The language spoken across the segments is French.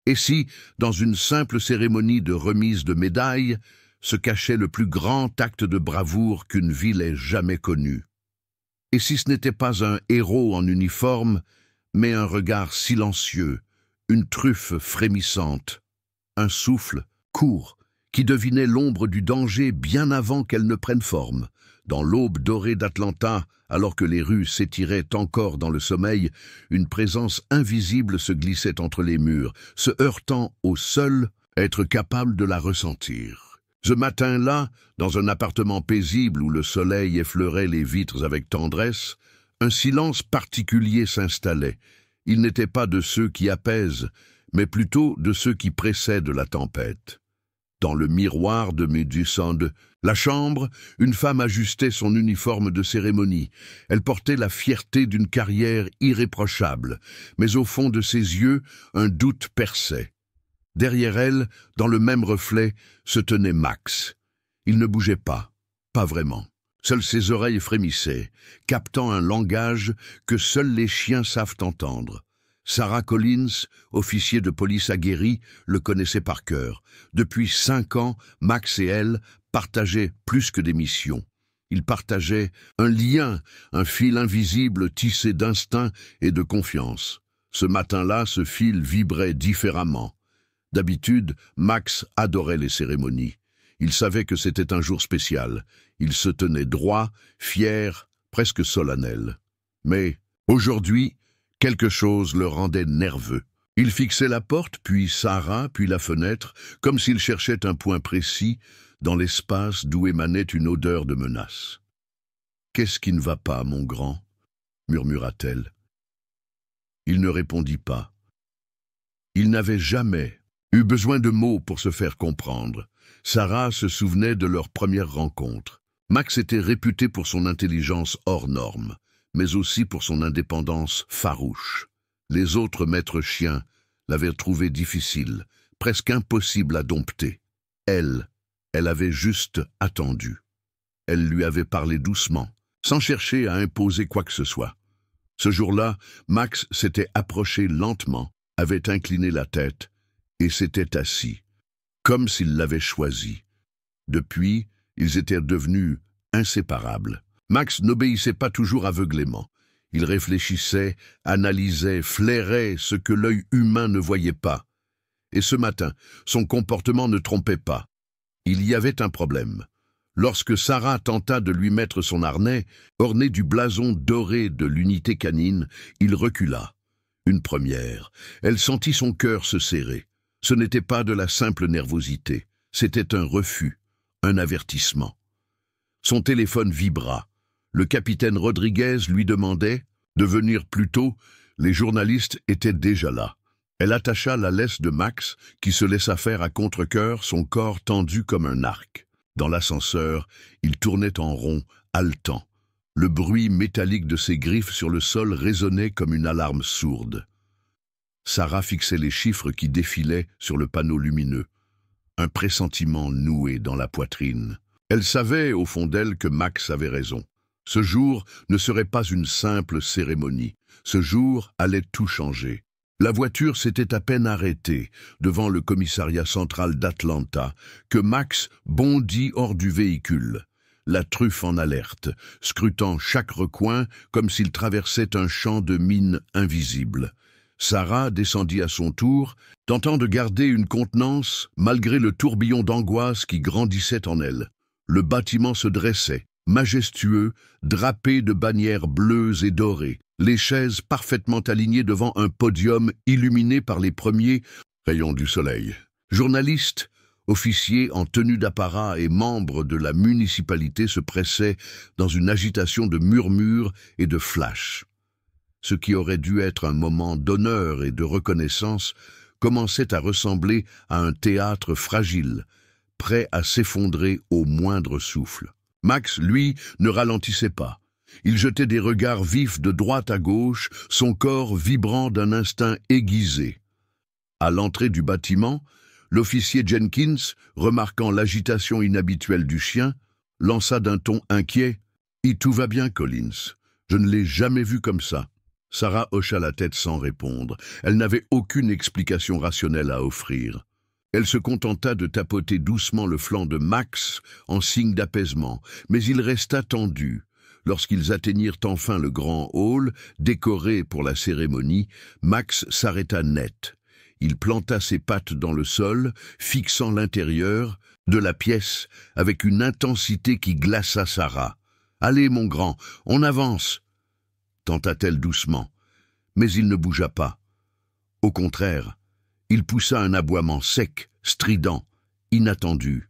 Et si, dans une simple cérémonie de remise de médailles, se cachait le plus grand acte de bravoure qu'une ville ait jamais connu? Et si ce n'était pas un héros en uniforme, mais un regard silencieux, une truffe frémissante, un souffle court, qui devinait l'ombre du danger bien avant qu'elle ne prenne forme. Dans l'aube dorée d'Atlanta, alors que les rues s'étiraient encore dans le sommeil, une présence invisible se glissait entre les murs, se heurtant au seul être capable de la ressentir. Ce matin-là, dans un appartement paisible où le soleil effleurait les vitres avec tendresse, un silence particulier s'installait. Il n'était pas de ceux qui apaisent, mais plutôt de ceux qui précèdent la tempête. Dans le miroir de Médusande, la chambre, une femme ajustait son uniforme de cérémonie. Elle portait la fierté d'une carrière irréprochable, mais au fond de ses yeux, un doute perçait. Derrière elle, dans le même reflet, se tenait Max. Il ne bougeait pas vraiment. Seules ses oreilles frémissaient, captant un langage que seuls les chiens savent entendre. Sarah Collins, officier de police aguerri, le connaissait par cœur. Depuis 5 ans, Max et elle partageaient plus que des missions. Ils partageaient un lien, un fil invisible tissé d'instinct et de confiance. Ce matin-là, ce fil vibrait différemment. D'habitude, Max adorait les cérémonies. Il savait que c'était un jour spécial. Il se tenait droit, fier, presque solennel. Mais aujourd'hui, quelque chose le rendait nerveux. Il fixait la porte, puis Sarah, puis la fenêtre, comme s'il cherchait un point précis dans l'espace d'où émanait une odeur de menace. « Qu'est-ce qui ne va pas, mon grand ?» murmura-t-elle. Il ne répondit pas. Il n'avait jamais eu besoin de mots pour se faire comprendre. Sarah se souvenait de leur première rencontre. Max était réputé pour son intelligence hors norme, mais aussi pour son indépendance farouche. Les autres maîtres chiens l'avaient trouvé difficile, presque impossible à dompter. Elle avait juste attendu. Elle lui avait parlé doucement, sans chercher à imposer quoi que ce soit. Ce jour-là, Max s'était approché lentement, avait incliné la tête et s'était assis, comme s'il l'avait choisi. Depuis, ils étaient devenus inséparables. Max n'obéissait pas toujours aveuglément. Il réfléchissait, analysait, flairait ce que l'œil humain ne voyait pas. Et ce matin, son comportement ne trompait pas. Il y avait un problème. Lorsque Sarah tenta de lui mettre son harnais, orné du blason doré de l'unité canine, il recula. Une première. Elle sentit son cœur se serrer. Ce n'était pas de la simple nervosité. C'était un refus, un avertissement. Son téléphone vibra. Le capitaine Rodriguez lui demandait de venir plus tôt. Les journalistes étaient déjà là. Elle attacha la laisse de Max, qui se laissa faire à contre-cœur, son corps tendu comme un arc. Dans l'ascenseur, il tournait en rond, haletant. Le bruit métallique de ses griffes sur le sol résonnait comme une alarme sourde. Sarah fixait les chiffres qui défilaient sur le panneau lumineux. Un pressentiment noué dans la poitrine. Elle savait, au fond d'elle, que Max avait raison. Ce jour ne serait pas une simple cérémonie. Ce jour allait tout changer. La voiture s'était à peine arrêtée devant le commissariat central d'Atlanta que Max bondit hors du véhicule, la truffe en alerte, scrutant chaque recoin comme s'il traversait un champ de mines invisible. Sarah descendit à son tour, tentant de garder une contenance malgré le tourbillon d'angoisse qui grandissait en elle. Le bâtiment se dressait, majestueux, drapé de bannières bleues et dorées, les chaises parfaitement alignées devant un podium illuminé par les premiers rayons du soleil. Journalistes, officiers en tenue d'apparat et membres de la municipalité se pressaient dans une agitation de murmures et de flashs. Ce qui aurait dû être un moment d'honneur et de reconnaissance commençait à ressembler à un théâtre fragile, prêt à s'effondrer au moindre souffle. Max, lui, ne ralentissait pas. Il jetait des regards vifs de droite à gauche, son corps vibrant d'un instinct aiguisé. À l'entrée du bâtiment, l'officier Jenkins, remarquant l'agitation inhabituelle du chien, lança d'un ton inquiet « Tout va bien, Collins. Je ne l'ai jamais vu comme ça. » Sarah hocha la tête sans répondre. Elle n'avait aucune explication rationnelle à offrir. Elle se contenta de tapoter doucement le flanc de Max en signe d'apaisement, mais il resta tendu. Lorsqu'ils atteignirent enfin le grand hall, décoré pour la cérémonie, Max s'arrêta net. Il planta ses pattes dans le sol, fixant l'intérieur de la pièce avec une intensité qui glaça Sarah. « Allez, mon grand, on avance !» tenta-t-elle doucement, mais il ne bougea pas. Au contraire, il poussa un aboiement sec, strident, inattendu.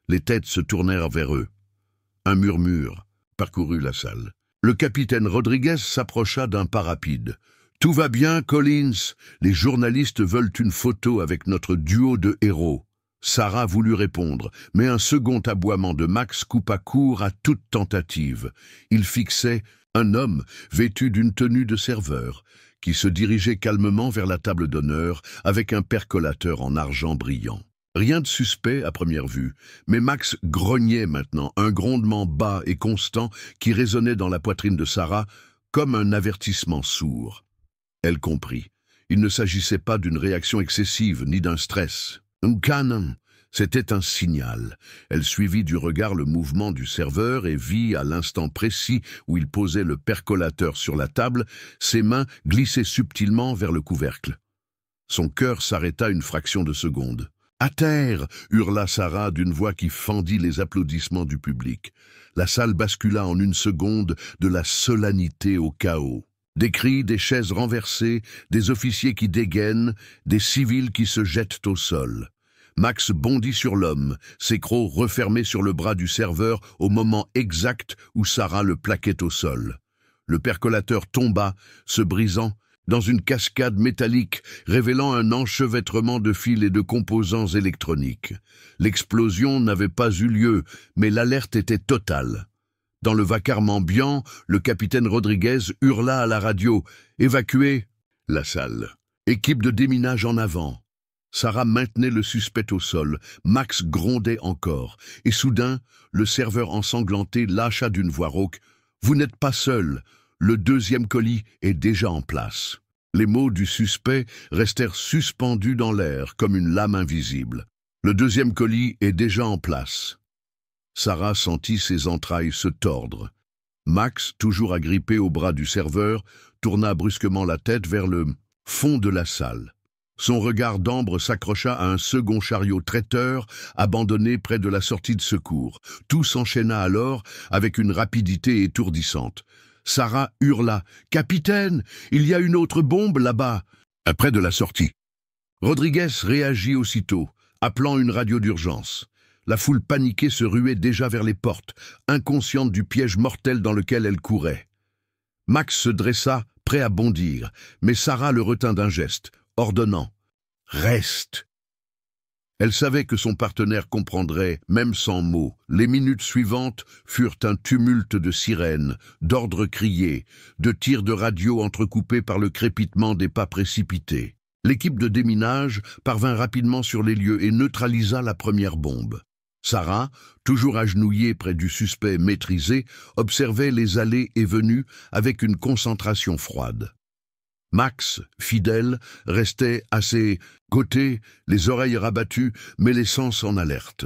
Les têtes se tournèrent vers eux. Un murmure parcourut la salle. Le capitaine Rodriguez s'approcha d'un pas rapide. « Tout va bien, Collins? Les journalistes veulent une photo avec notre duo de héros. » Sarah voulut répondre, mais un second aboiement de Max coupa court à toute tentative. Il fixait un homme vêtu d'une tenue de serveur, qui se dirigeait calmement vers la table d'honneur avec un percolateur en argent brillant. Rien de suspect à première vue, mais Max grognait maintenant, un grondement bas et constant qui résonnait dans la poitrine de Sarah comme un avertissement sourd. Elle comprit. Il ne s'agissait pas d'une réaction excessive ni d'un stress. Un canon, c'était un signal. Elle suivit du regard le mouvement du serveur et vit, à l'instant précis où il posait le percolateur sur la table, ses mains glisser subtilement vers le couvercle. Son cœur s'arrêta une fraction de seconde. « À terre !» hurla Sarah d'une voix qui fendit les applaudissements du public. La salle bascula en une seconde de la solennité au chaos. Des cris, des chaises renversées, des officiers qui dégainent, des civils qui se jettent au sol. Max bondit sur l'homme, ses crocs refermés sur le bras du serveur au moment exact où Sarah le plaquait au sol. Le percolateur tomba, se brisant, dans une cascade métallique révélant un enchevêtrement de fils et de composants électroniques. L'explosion n'avait pas eu lieu, mais l'alerte était totale. Dans le vacarme ambiant, le capitaine Rodriguez hurla à la radio « Évacuez !» la salle. Équipe de déminage en avant. Sarah maintenait le suspect au sol, Max grondait encore, et soudain, le serveur ensanglanté lâcha d'une voix rauque « Vous n'êtes pas seul, le deuxième colis est déjà en place. » Les mots du suspect restèrent suspendus dans l'air comme une lame invisible. Le deuxième colis est déjà en place. Sarah sentit ses entrailles se tordre. Max, toujours agrippé au bras du serveur, tourna brusquement la tête vers le fond de la salle. Son regard d'ambre s'accrocha à un second chariot traiteur abandonné près de la sortie de secours. Tout s'enchaîna alors avec une rapidité étourdissante. Sarah hurla « Capitaine, il y a une autre bombe là-bas !» près de la sortie. Rodriguez réagit aussitôt, appelant une radio d'urgence. La foule paniquée se ruait déjà vers les portes, inconsciente du piège mortel dans lequel elle courait. Max se dressa, prêt à bondir, mais Sarah le retint d'un geste, ordonnant « Reste !» Elle savait que son partenaire comprendrait, même sans mots. Les minutes suivantes furent un tumulte de sirènes, d'ordres criés, de tirs de radio entrecoupés par le crépitement des pas précipités. L'équipe de déminage parvint rapidement sur les lieux et neutralisa la première bombe. Sarah, toujours agenouillée près du suspect maîtrisé, observait les allées et venues avec une concentration froide. Max, fidèle, restait à ses côtés, les oreilles rabattues, mais les sens en alerte.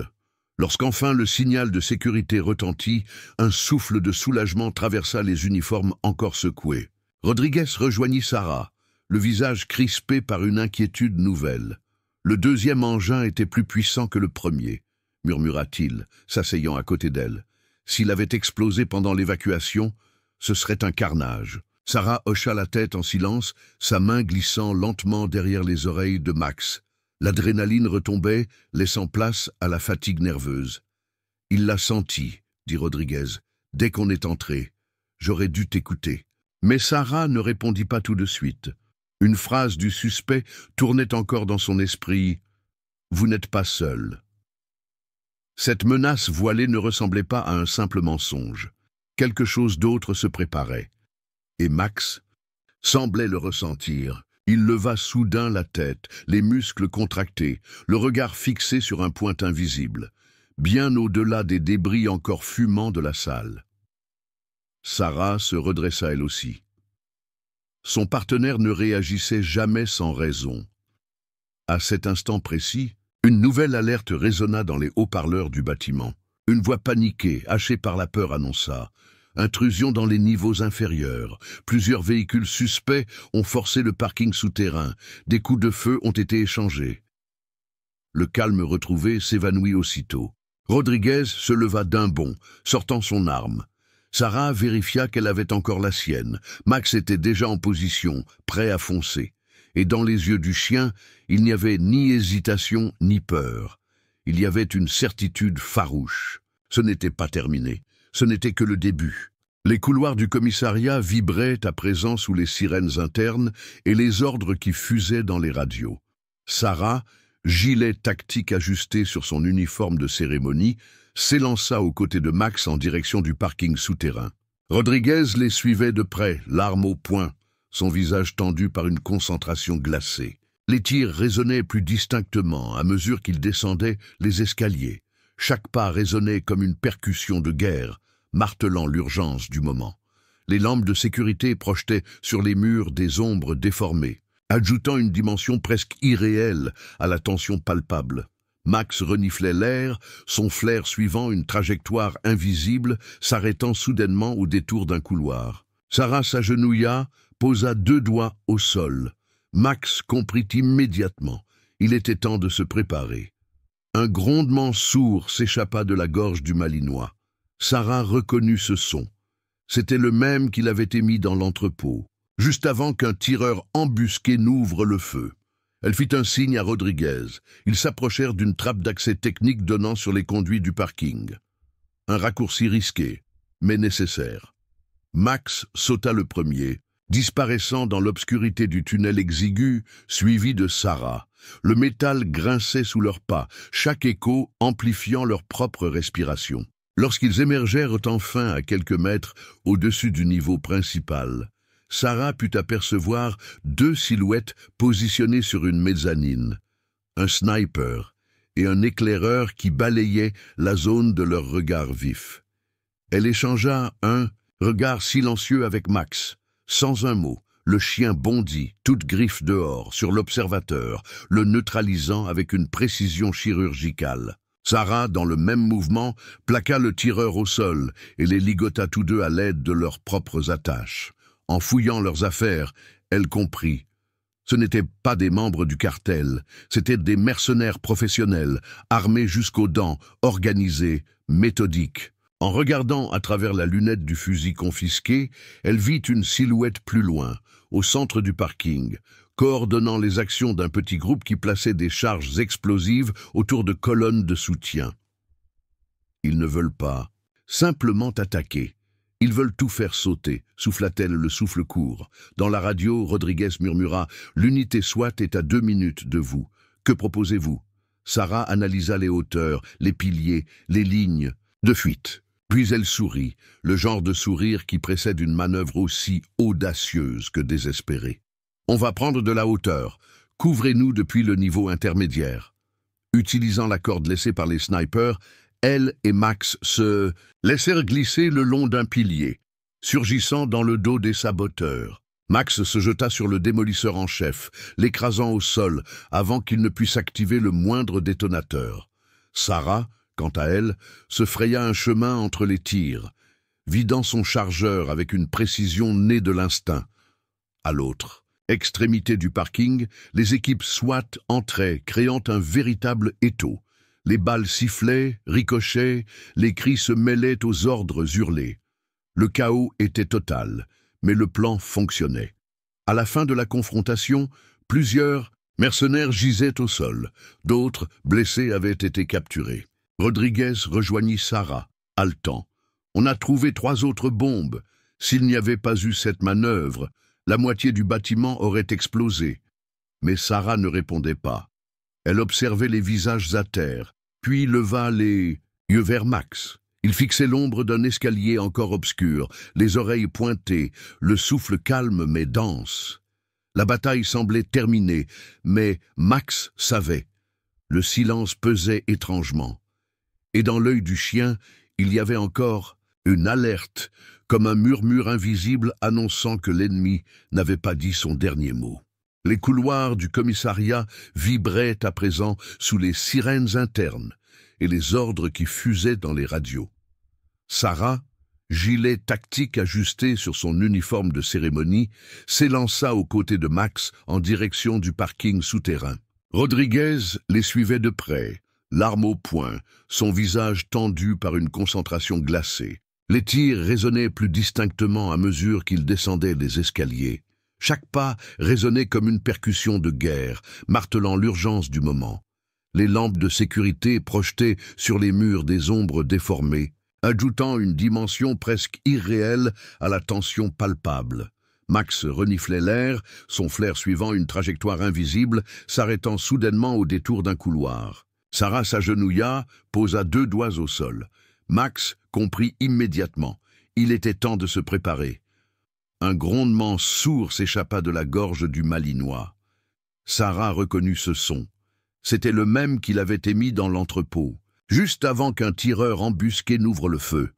Lorsqu'enfin le signal de sécurité retentit, un souffle de soulagement traversa les uniformes encore secoués. Rodriguez rejoignit Sarah, le visage crispé par une inquiétude nouvelle. Le deuxième engin était plus puissant que le premier, murmura-t-il, s'asseyant à côté d'elle. S'il avait explosé pendant l'évacuation, ce serait un carnage. Sarah hocha la tête en silence, sa main glissant lentement derrière les oreilles de Max. L'adrénaline retombait, laissant place à la fatigue nerveuse. « Il l'a senti, » dit Rodriguez, « dès qu'on est entré. J'aurais dû t'écouter. » Mais Sarah ne répondit pas tout de suite. Une phrase du suspect tournait encore dans son esprit. « Vous n'êtes pas seul. » Cette menace voilée ne ressemblait pas à un simple mensonge. Quelque chose d'autre se préparait. Et Max semblait le ressentir. Il leva soudain la tête, les muscles contractés, le regard fixé sur un point invisible, bien au-delà des débris encore fumants de la salle. Sarah se redressa elle aussi. Son partenaire ne réagissait jamais sans raison. À cet instant précis, une nouvelle alerte résonna dans les haut-parleurs du bâtiment. Une voix paniquée, hachée par la peur, annonça « Intrusion dans les niveaux inférieurs. Plusieurs véhicules suspects ont forcé le parking souterrain. Des coups de feu ont été échangés. » Le calme retrouvé s'évanouit aussitôt. Rodriguez se leva d'un bond, sortant son arme. Sarah vérifia qu'elle avait encore la sienne. Max était déjà en position, prêt à foncer. Et dans les yeux du chien, il n'y avait ni hésitation ni peur. Il y avait une certitude farouche. Ce n'était pas terminé. Ce n'était que le début. Les couloirs du commissariat vibraient à présent sous les sirènes internes et les ordres qui fusaient dans les radios. Sarah, gilet tactique ajusté sur son uniforme de cérémonie, s'élança aux côtés de Max en direction du parking souterrain. Rodriguez les suivait de près, l'arme au poing, son visage tendu par une concentration glacée. Les tirs résonnaient plus distinctement à mesure qu'ils descendaient les escaliers. Chaque pas résonnait comme une percussion de guerre, martelant l'urgence du moment. Les lampes de sécurité projetaient sur les murs des ombres déformées, ajoutant une dimension presque irréelle à la tension palpable. Max reniflait l'air, son flair suivant une trajectoire invisible, s'arrêtant soudainement au détour d'un couloir. Sarah s'agenouilla, posa 2 doigts au sol. Max comprit immédiatement. Il était temps de se préparer. Un grondement sourd s'échappa de la gorge du Malinois. Sarah reconnut ce son. C'était le même qu'il avait émis dans l'entrepôt, juste avant qu'un tireur embusqué n'ouvre le feu. Elle fit un signe à Rodriguez. Ils s'approchèrent d'une trappe d'accès technique donnant sur les conduits du parking. Un raccourci risqué, mais nécessaire. Max sauta le premier, disparaissant dans l'obscurité du tunnel exigu, suivi de Sarah. Le métal grinçait sous leurs pas, chaque écho amplifiant leur propre respiration. Lorsqu'ils émergèrent enfin à quelques mètres au-dessus du niveau principal, Sarah put apercevoir 2 silhouettes positionnées sur une mezzanine, un sniper et un éclaireur qui balayaient la zone de leurs regards vifs. Elle échangea un regard silencieux avec Max. Sans un mot, le chien bondit, toute griffe dehors, sur l'observateur, le neutralisant avec une précision chirurgicale. Sarah, dans le même mouvement, plaqua le tireur au sol et les ligota tous deux à l'aide de leurs propres attaches. En fouillant leurs affaires, elle comprit. Ce n'étaient pas des membres du cartel, c'étaient des mercenaires professionnels, armés jusqu'aux dents, organisés, méthodiques. En regardant à travers la lunette du fusil confisqué, elle vit une silhouette plus loin, au centre du parking, coordonnant les actions d'un petit groupe qui plaçait des charges explosives autour de colonnes de soutien. Ils ne veulent pas simplement attaquer. Ils veulent tout faire sauter, souffla-t-elle le souffle court. Dans la radio, Rodriguez murmura « L'unité SWAT est à 2 minutes de vous. Que proposez-vous » Sarah analysa les hauteurs, les piliers, les lignes de fuite. Puis elle sourit, le genre de sourire qui précède une manœuvre aussi audacieuse que désespérée. « On va prendre de la hauteur. Couvrez-nous depuis le niveau intermédiaire. » Utilisant la corde laissée par les snipers, elle et Max se laissèrent glisser le long d'un pilier, surgissant dans le dos des saboteurs. Max se jeta sur le démolisseur en chef, l'écrasant au sol avant qu'il ne puisse activer le moindre détonateur. Sarah, quant à elle, se fraya un chemin entre les tirs, vidant son chargeur avec une précision née de l'instinct. À l'autre extrémité du parking, les équipes SWAT entraient, créant un véritable étau. Les balles sifflaient, ricochaient, les cris se mêlaient aux ordres hurlés. Le chaos était total, mais le plan fonctionnait. À la fin de la confrontation, plusieurs mercenaires gisaient au sol, d'autres, blessés, avaient été capturés. Rodriguez rejoignit Sarah, haletant. « On a trouvé 3 autres bombes. S'il n'y avait pas eu cette manœuvre, la moitié du bâtiment aurait explosé. » Mais Sarah ne répondait pas. Elle observait les visages à terre, puis leva les yeux vers Max. Il fixait l'ombre d'un escalier encore obscur, les oreilles pointées, le souffle calme mais dense. La bataille semblait terminée, mais Max savait. Le silence pesait étrangement. Et dans l'œil du chien, il y avait encore Une alerte, comme un murmure invisible annonçant que l'ennemi n'avait pas dit son dernier mot. Les couloirs du commissariat vibraient à présent sous les sirènes internes et les ordres qui fusaient dans les radios. Sarah, gilet tactique ajusté sur son uniforme de cérémonie, s'élança aux côtés de Max en direction du parking souterrain. Rodriguez les suivait de près, l'arme au poing, son visage tendu par une concentration glacée. Les tirs résonnaient plus distinctement à mesure qu'ils descendaient les escaliers. Chaque pas résonnait comme une percussion de guerre, martelant l'urgence du moment. Les lampes de sécurité projetaient sur les murs des ombres déformées, ajoutant une dimension presque irréelle à la tension palpable. Max reniflait l'air, son flair suivant une trajectoire invisible, s'arrêtant soudainement au détour d'un couloir. Sarah s'agenouilla, posa 2 doigts au sol. Max comprit immédiatement. Il était temps de se préparer. Un grondement sourd s'échappa de la gorge du Malinois. Sarah reconnut ce son. C'était le même qu'il avait émis dans l'entrepôt, juste avant qu'un tireur embusqué n'ouvre le feu.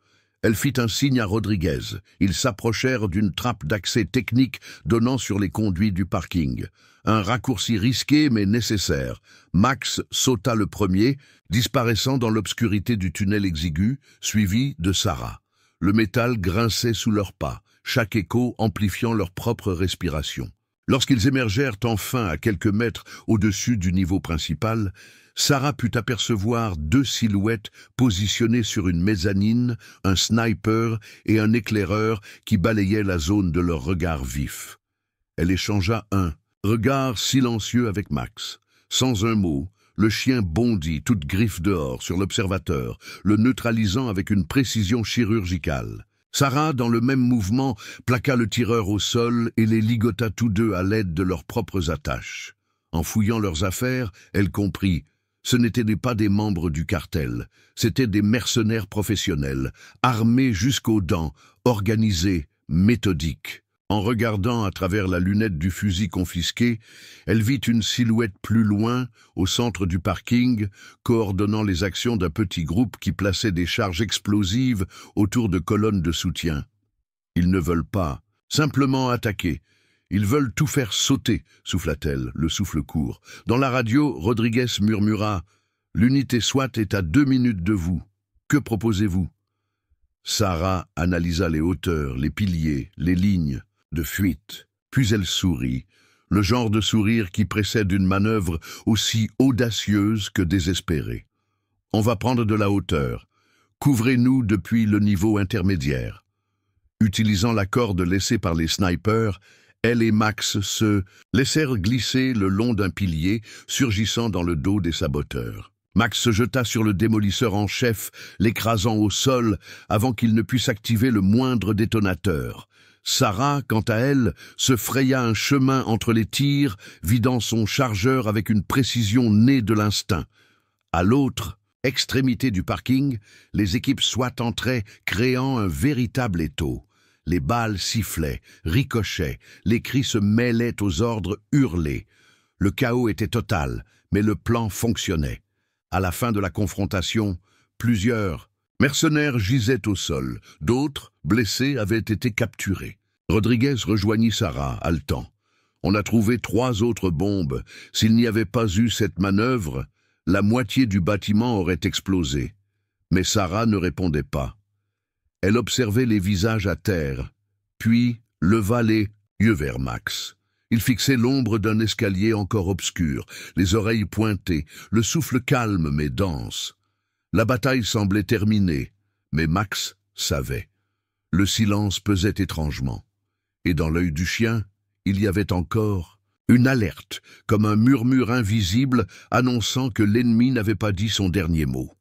Elle fit un signe à Rodriguez. Ils s'approchèrent d'une trappe d'accès technique donnant sur les conduits du parking. Un raccourci risqué mais nécessaire. Max sauta le premier, disparaissant dans l'obscurité du tunnel exigu, suivi de Sarah. Le métal grinçait sous leurs pas, chaque écho amplifiant leur propre respiration. Lorsqu'ils émergèrent enfin à quelques mètres au-dessus du niveau principal, Sarah put apercevoir 2 silhouettes positionnées sur une mezzanine, un sniper et un éclaireur qui balayaient la zone de leurs regards vifs. Elle échangea un regard silencieux avec Max. Sans un mot, le chien bondit, toute griffe dehors, sur l'observateur, le neutralisant avec une précision chirurgicale. Sarah, dans le même mouvement, plaqua le tireur au sol et les ligota tous deux à l'aide de leurs propres attaches. En fouillant leurs affaires, elle comprit. Ce n'étaient pas des membres du cartel, c'étaient des mercenaires professionnels, armés jusqu'aux dents, organisés, méthodiques. En regardant à travers la lunette du fusil confisqué, elle vit une silhouette plus loin, au centre du parking, coordonnant les actions d'un petit groupe qui plaçait des charges explosives autour de colonnes de soutien. Ils ne veulent pas, simplement attaquer. Ils veulent tout faire sauter, souffla-t-elle, le souffle court. Dans la radio, Rodriguez murmura « L'unité SWAT est à 2 minutes de vous. Que proposez-vous » Sarah analysa les hauteurs, les piliers, les lignes de fuite. Puis elle sourit, le genre de sourire qui précède une manœuvre aussi audacieuse que désespérée. « On va prendre de la hauteur. Couvrez-nous depuis le niveau intermédiaire. » Utilisant la corde laissée par les snipers, elle et Max se laissèrent glisser le long d'un pilier, surgissant dans le dos des saboteurs. Max se jeta sur le démolisseur en chef, l'écrasant au sol avant qu'il ne puisse activer le moindre détonateur. Sarah, quant à elle, se fraya un chemin entre les tirs, vidant son chargeur avec une précision née de l'instinct. À l'autre extrémité du parking, les équipes SWAT entraient, créant un véritable étau. Les balles sifflaient, ricochaient, les cris se mêlaient aux ordres hurlés. Le chaos était total, mais le plan fonctionnait. À la fin de la confrontation, plusieurs mercenaires gisaient au sol, d'autres, blessés, avaient été capturés. Rodriguez rejoignit Sarah, haletant. On a trouvé 3 autres bombes. S'il n'y avait pas eu cette manœuvre, la moitié du bâtiment aurait explosé. Mais Sarah ne répondait pas. Elle observait les visages à terre, puis leva les yeux vers Max. Il fixait l'ombre d'un escalier encore obscur, les oreilles pointées, le souffle calme mais dense. La bataille semblait terminée, mais Max savait. Le silence pesait étrangement. Et dans l'œil du chien, il y avait encore une alerte, comme un murmure invisible annonçant que l'ennemi n'avait pas dit son dernier mot.